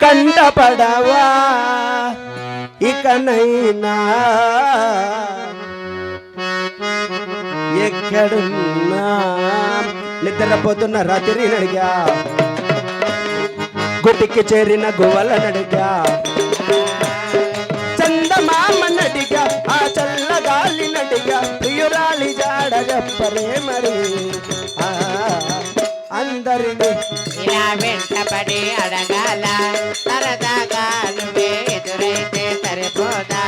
కంటపడవా ఇకనైనా ఎక్కడున్నా నిద్రపోతున్న రాత్రి నడిగా గుటికి చేరిన గువ్వల నడిగా చందమామ నడిగా ఆ చల్లగాలి నడిగా ప్రియురాలి జాడ చెప్పరే మరి అందరిని ఇలా వెంటపడి అడగాల సరదాగా నువ్వే ఎదురైతే సరిపోదా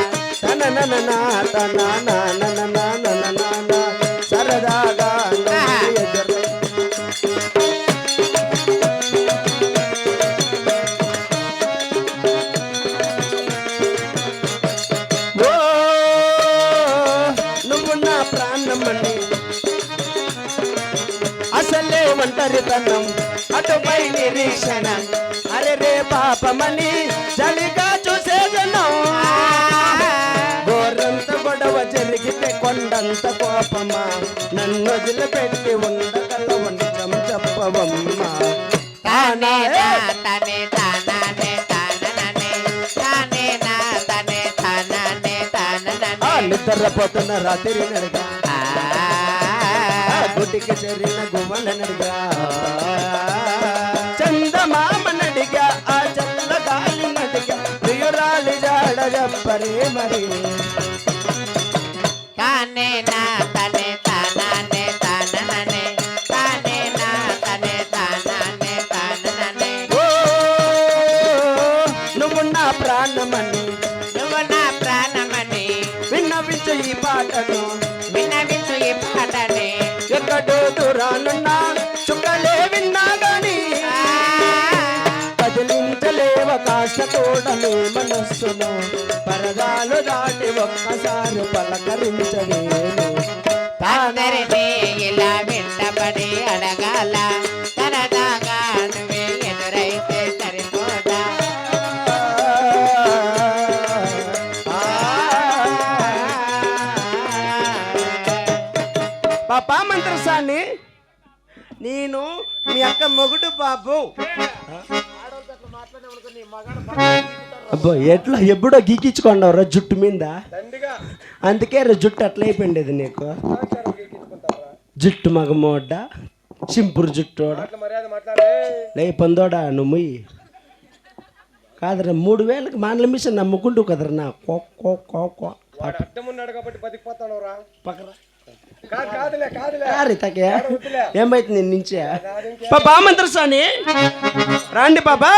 సరదాగా ఓ నువ్వు నా ప్రాణమని అసలే ఒంటరితనం అటుపై నిరీక్షణ అరే రే పాపమని చలిగా చూసే జనం గోరంత గొడవ జరిగితే కొండంత కోపమా నన్ను వదిలిపెట్టి ఉండగలవు నిజం చెప్పవమ్మా నిద్రపోతున్న రాత్రి నడిగా గుటికి చేరిన గువ్వల నడిగా చందమామ నడిగా ఆ చల్లగాలి నడిగా ప్రియురాలి జాడ చెప్పరే మరి నువ్వు నా ప్రాణమని విన్నవించు ఈ పాటను ఎక్కడో దూరానున్నా చుక్కలే విన్నా గాని కదిలించలేవ కాశ తోడని మనస్సును పరదాలు దాటి ఒక్కసారి పలకరించలేను ఇలా వెంటబడి అడగాల సరదాగా నువ్వే ఎదురైతే సరిపోదా పాపా మంత్రసాన్ని నేను మీ అక్క మొగుడు బాబు అబ్బో ఎట్లా ఎప్పుడో గీకించుకున్నావురా జుట్టు మీద అందుకే జుట్టు అట్లా అయిపోయింది నీకు జుట్టు మగమోడ్డ చింపురు జుట్టు లే పొందోడా నువ్వు ముయ్యి కాదరా 3000కి మానల మిషన్ నమ్ముకుంటూ కదరా నా పక్కరా ఏమైతుంది నేను నుంచే పాపా మంత్రసాని రాండి పాపా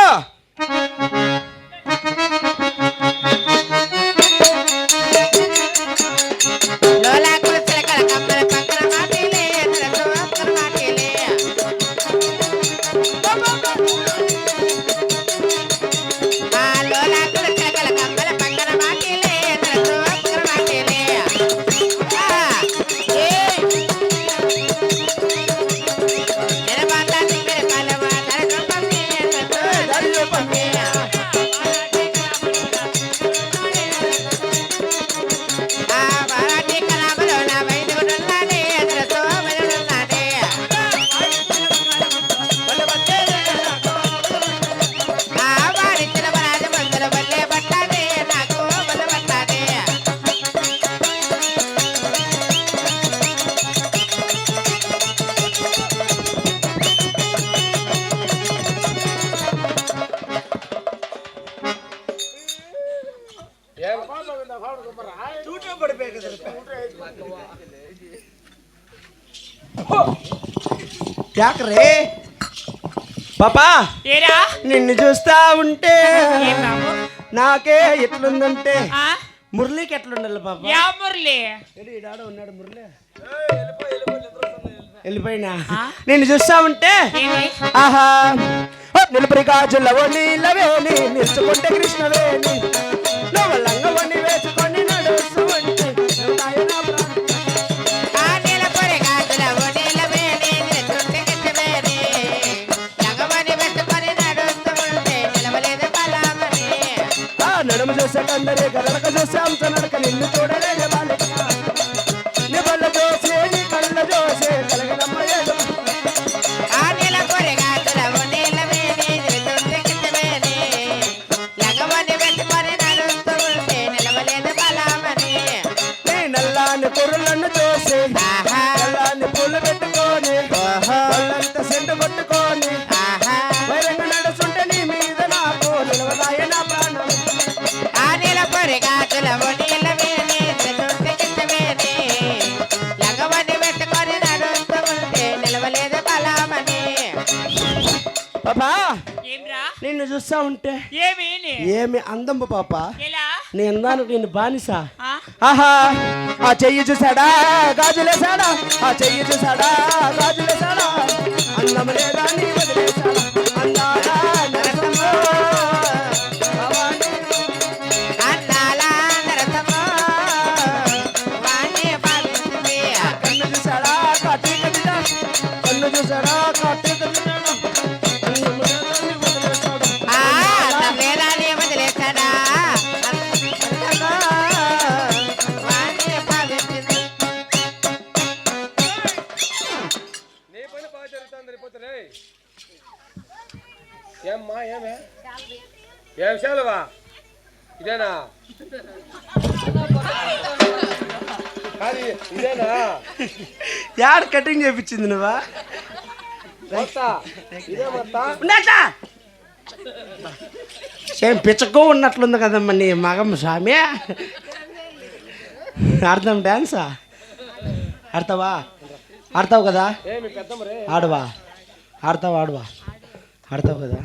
యాకరే పాపా నిన్ను చూస్తా ఉంటే నాకే ఎట్లుందంటే మురళికి ఎట్లుండాలి పాపా మురళి ఉన్నాడు మురళి వెళ్ళిపోయినా నిన్ను చూస్తా ఉంటే ఆహా నిలబడి గాజులవో నీలవేని నిలుచుకుంటే కృష్ణవేణి నువ్వు లంగవని వేసుకొని నడుస్తూ ఉంటే నడుము చూసే కందరే గలక చూసే అంత నడక నిన్ను చూడలేని బాలిక నీ బల్ల చూసే నీ కళ్ళ చూసే కలగదమ్మ ఏదో ఏమ్రా నిన్ను చూస్తా ఉంటే ఏమి ఏమి అందము పాప. ఎలా నీ అందానికి నేను బానిసా. ఆ? ఆహా ఆ చెయ్యి చూసాడా గాజులేసాడా, ఆ చెయ్యి చూసాడా గాజులేసాడా, అందం లేదా నీ వదిలేసాడా, అందాలా నరసమ్మో, భవానీ. అన్నాల నరసమ్మో, వాణ్ణి భావించింది. కన్ను చూసాడా కార్తీక బిడ్డ, కన్ను చూసాడా కార్తీక బిడ్డ, అందం లేదా నీ వదిలేసాడా, ఆ, అందం లేదా నీ వదిలేశాడా, అందాలా. వాణ్ణి భావించింది. నీ పని బాగా జరుగుతుంది రేపోతే. ఏమ్మా ఏమే ఏం శాలువా ఇదేనా కాదు ఇదేనా యాడ్ కటింగ్ చేయించింది నువ్వా? మొత్త ఇదే మొత్త ఉన్నట్లా సేమ్ పిచ్చకో ఉన్నట్లుంది కదమ్మా నీ మగం స్వామి. ఆడతాం డాన్సా? ఆడతావా? ఆడతావు కదా? ఏమి పెద్దమ్మరే ఆడవా? ఆడతావా? ఆడవా? ఆడతావు కదా?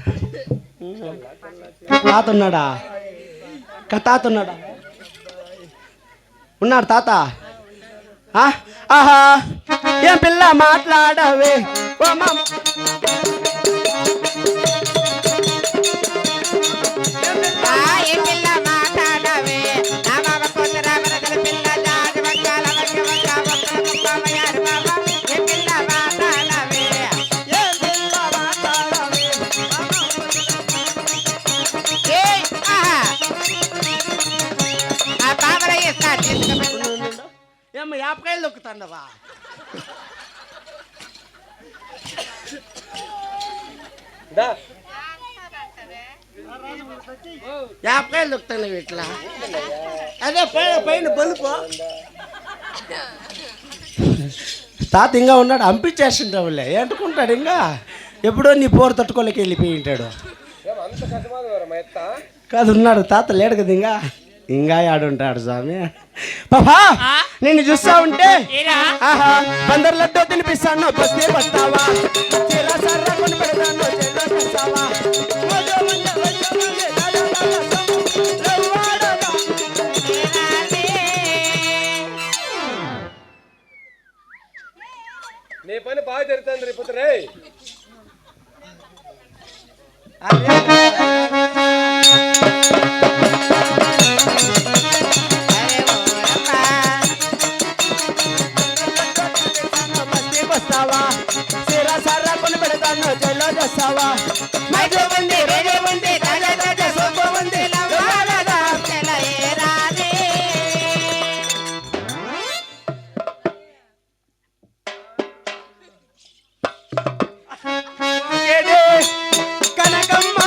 తాత ఉన్నాడా? తాత ఉన్నాడా? ఉన్నాడు తాత. ఆహా ఏం పిల్ల మాట్లాడవే ఓ మామ. ఆ, ఏ పిల్ల మాట్లాడవే, నా బాబ కూతురా వరదల పిల్ల, జాజి వంకాల వంక వంక వంకల కుమ్మయ్యారు బాబా. ఏ పిల్ల మాట్లాడవే, ఏం పిల్ల మాట్లాడవే ఏయ్, ఆహా. ఆ బాబర ఇస్తా తీసుకుపోయి. ఏమ్మ యాపకాయలు దొక్కుతాండవా? దా యాపకాయలు దొక్కుతాను ఇట్లా. అదే పైన పైన బలుపు. తాత ఇంకా ఉన్నాడు, అంపించేస్తుంటావులే. ఏంటుకుంటాడు ఇంకా. ఎప్పుడో నీ పోరు తట్టుకోలేక వెళ్ళిపోయి ఉంటాడు. ఏం అంత కష్టమాదు మా ఎత్త కాదు ఉన్నాడు తాత లేడు కదా ఇంకా ఆడుంటాడు స్వామి. పాపా నిన్ను చూస్తా ఉంటే ఏరా ఆహా బందర్ లడ్డూ తినిపిస్తాను బస్తీ వస్తావా, చీర సర్ర కొని పెడతాను చెల్లో తెస్తావా, మజో మజో మజో మజో లాలా లాలా సమ్ము లవ్వాడగా. నీ పని బాగా జరుగుతుంది రేపోతే రే అరే ఓరమ్మా, బస్తీ వస్తావా, చీర సర్ర కొని పెడతాను చెల్లో తెస్తావా, మజో ఉంది రోజు ఉంది తాజా తాజా సొమ్ము ఉంది లవ్వాడగా. తెల ఏరానే. ఏడే కనకమ్మ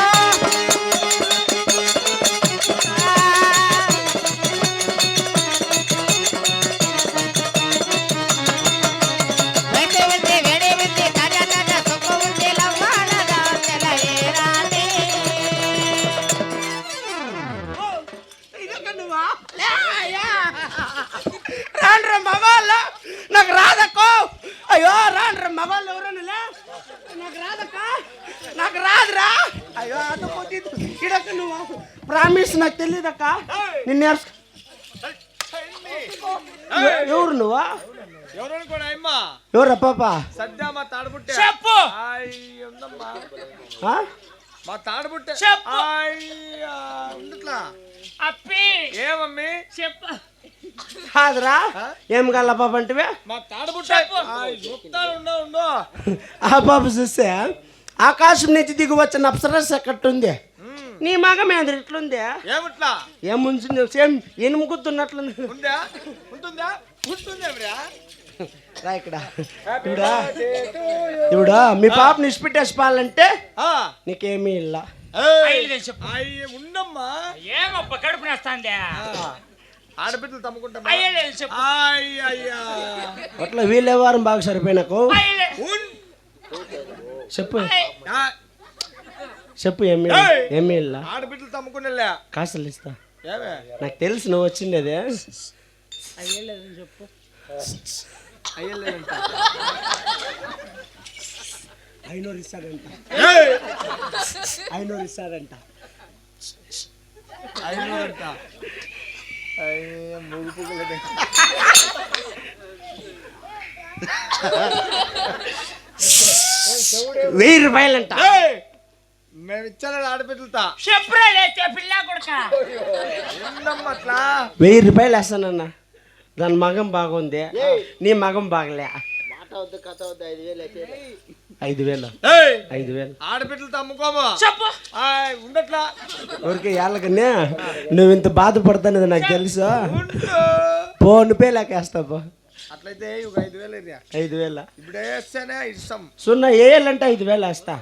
వెండి ఉంది, వేడి ఉంది, తాజా తాజా సొమ్ము ఉంది, లవ్వాడగా తెల ఏరానే. రాండ్ర మగాళ్ళు నాకు రాదక్కో. అయ్యో రాండ్ర మగాళ్ళు ఎవరన్నా నాకు రాదక్క, నాకు రాదురా. అయ్యో అదొక ఇడక్క నువ్వు ప్రామిస్ నాకు తెలియదక్క. నిన్ను ఎవరు నువ్వా? ఎవరు కూడా అమ్మా ఎవరా పాప? సద్దా మా తాడబుట్టే చెప్పు. ఉందమ్మా ఆ? మా తాడబుట్టే చెప్పు. ఉండట్లా అప్పి ఏమమ్మీ చెప్పు. కాదురా ఏం కాల పాప అంటే మా తాడబుట్టే చూస్తాను ఉండో ఆ పాప చూస్తే ఆకాశం నుంచి దిగి వచ్చిన అప్సరస్ ఎక్కట్టుంది. నీ మగం ఏంద్ర ఇట్లుంది? ఏమిట్లా ఏముంది సేమ్ ఎనుము గుర్తున్నట్లుంది. ఉందా ఉంటుందా ఉంటుందేమిరా రా ఇక్కడ ఇప్పుడు మీ పాపని ఇష్టపెట్టేసిపాలంటే నీకేమీ ఇలా ఉండమ్మా ఏమప్ప కడుపు నేస్తాందే. ఆడబిడ్డలు తమ్ముకుంటా అయ్యలేదు చెప్పు. అయ్యా అట్లా వీళ్ళే వారం బాగా సరిపోయినాకు చెప్పు చెప్పు ఏమీ ఏమీ ఇలా ఆడబిడ్డలు తమ్ముకునే కాసులు ఇస్తా. ఏమే నాకు తెలుసు నువ్వు వచ్చిండేదే. చెప్పు అయ్యలేదంట 500 ఇస్తాడంట 500 ఇస్తాడంట 500 అంట ₹1000 మేము ఇచ్చాను ఆడపిల్లతా చెప్పురా లేచే పిల్ల కొడుక అట్లా ₹1000 వేస్తానన్న. దాని మగం బాగుంది, నీ మగం బాగలే. 5,000 ఆడపిల్లతో అమ్ముకోమా చెప్పు ఉండట్లా ఊరికే ఏళ్ళకనే నువ్వు ఇంత బాధపడతానది నాకు తెలుసు. ఫోన్ పే లేకేస్తా పో. అట్లయితే 5,000 5,000 ఇప్పుడే వేస్తేనే ఇస్తాం. సున్నా వేయాలంటే 5,000 వేస్తా,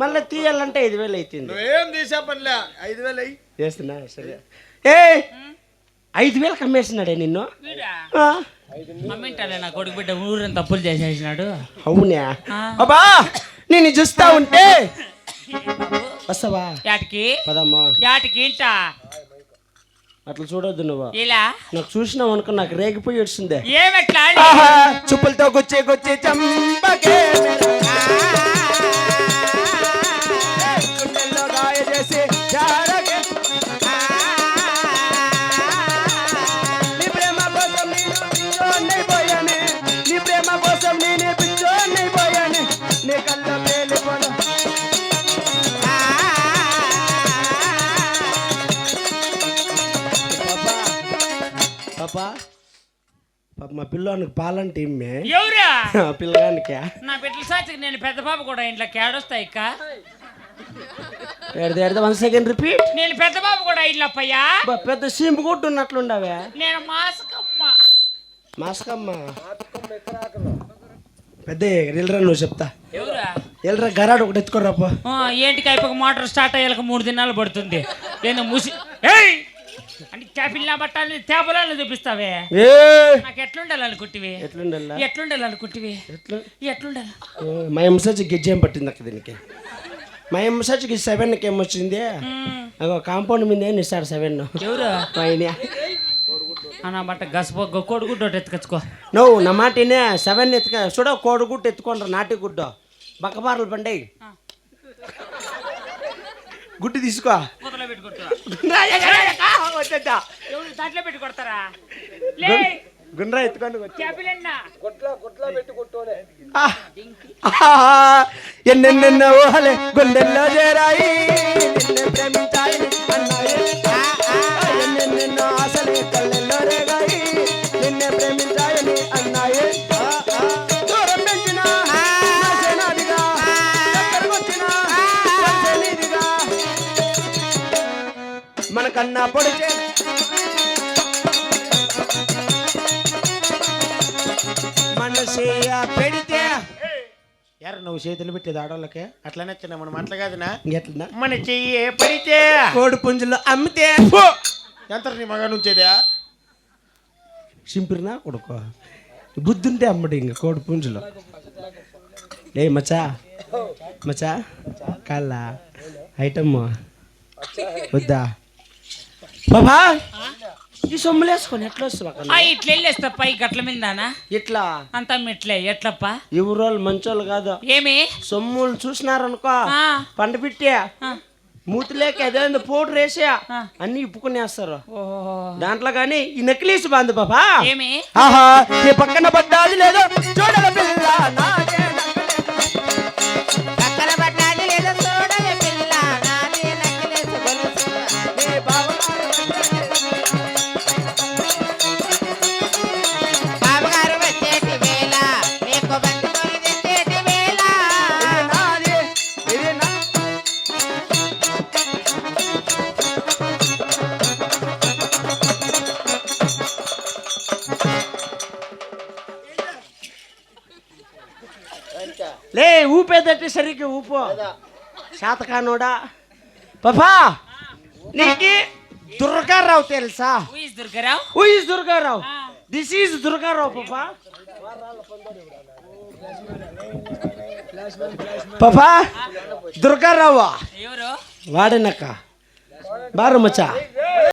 మళ్ళీ తీయాలంటే 5,000 అవుతుంది. నువ్వేం తీసా పనిలే 5,000 అయ్యి చేస్తున్నా సరే. 5,000 కమ్మేసినాడే నిన్ను. అమ్మింటాలే నా కొడుకు బిడ్డ ఊరిని తప్పులు చేసేసినాడు. అవునా అబ్బా, నేను చూస్తా ఉంటే వస్తావా? యాటికి పదమ్మా. యాటికి ఇంటా అట్లా చూడొద్దు నువ్వు. ఇలా నాకు చూసినావు అనుకో, నాకు రేగిపోయి వస్తుంది. ఏమెట్లా చుప్పులతో గుచ్చే చంపకే గుండెల్లో గాయ చేసి జారకే. నీ ప్రేమ కోసం నేను పిచ్చోన్నైపోయానే, నీ ప్రేమ కోసం నేనే పిచ్చోన్నైపోయానే, నీ కళ్ళ పేలిపోను. పాపా మా పిల్లోనికి పాలంటే ఇమ్మే. ఎవరా పిల్లగానికి నా బిడ్డల సాక్షికి నేను పెద్ద పాప కూడా ఇంట్లో కేడొస్తా ఇక్క. 1 సెకండ్ రిపీట్. నేను పెద్ద పాప కూడా ఇల్లప్పయ్యా. పెద్ద సీంపు కొట్టు ఉన్నట్లుండవే. నేను మాస్కమ్మ పెద్ద ఎల్రా, నువ్వు చెప్తా. ఎవరా ఎల్రా గరాడు ఒకటి ఎత్తుకోరాపో. ఏంటికి అయిపోక మోటార్ స్టార్ట్ అయ్యాక 3 దినాలు పడుతుంది. నేను మూసి అంటే క్యాపిల్ బట్టాలి తేపలాలు చూపిస్తావే. నాకు ఎట్లుండాలనుకుంటివి? ఎట్లుండాలనుకుంటివి? ఎట్లుండాలి? మా ఎంసచ్కి గెజ్జేం పట్టింది అక్క దీనికి. మా ఎంసచ్కి 7కి ఏమొచ్చింది, అగో కాంపౌండ్ మీద ఏం ఇస్తాడు 7. ఎవరు ఆయన నా బట్ట గసపొగ్గ కోడిగుడ్డు ఒకటి ఎత్తుకొచ్చుకో. నువ్వు నా మాట 7 ఎత్తుక చూడ, కోడిగుడ్డు ఎత్తుకోండ్రా, నాటి గుడ్డు బక్కబారలు పండి గుడ్డు తీసుకో. దాంట్లో పెట్టి కొడతారా? గుండ్రా ఎత్తుకోండి. ఎన్నెన్నెన్నో ఊహలే గుండెల్లో చేరాయి, నిన్నే ప్రేమించాయి అన్నాయి. ఎన్నెన్నెన్నో ఆశలే కళ్ళెల్లో రేగాయి, నిన్నే ప్రేమించాయని అన్నాయి. దూరం పెంచిన నాదిగా, దగ్గరకొచ్చిన నీదిగా, మనకన్నా పొడిచే మనసే పెడితే యారు నువ్వు చేతులు పెట్టేది ఆడవాళ్ళకే. అట్లనే చిన్న మనం అట్లా కాదునా, ఇంకెట్లా మన చెయ్యి పడితే కోడి పుంజులు అమ్మితే ఎంత నీ మగ నుంచేదా సింపిరినా కొడుకో బుద్ధుంటే అమ్మడి ఇంక కోడి పుంజులు. మచ్చా మచ్చా కాళ్ళ ఐటమ్ వద్దా బాబా, ఈ సొమ్ములు వేసుకొని ఎట్లా వస్తావా? ఇట్లా వెళ్ళేస్తా పై గట్ల మీదానా ఇట్లా అంతా మెట్లే ఎట్లప్ప. ఎవరోళ్ళు మంచోళ్ళు కాదు. ఏమి సొమ్ములు చూసినారనుకో పంట పిట్టి మూతిలేక అదేందో పౌడర్ వేసా అన్ని ఇప్పుకునేస్తారు దాంట్లో. కానీ ఈ నెక్లెస్ బాంది బాబా, ఏమి ఆహా నీ పక్కన పడ్డాది లేదో చూడల పిల్ల నాకే పక్కన పడ్డాది లేదో చూడల పిల్ల నాకే నెక్లెస్ గొలుసు. బావగారు వచ్చేటి వేళ నీకు బంతిపూలు తెచ్చేటి వేళ. లే ఊపేదట్టి సరిగ్గా ఊపో శాతకానోడా. పాపా నీకు దుర్గారావు తెలుసా? Durgarao. Who is Durgarao? This is Durgarao పాపా. పాపా దుర్గారావు ఎవరు వాడనక్క బారు మచ్చా.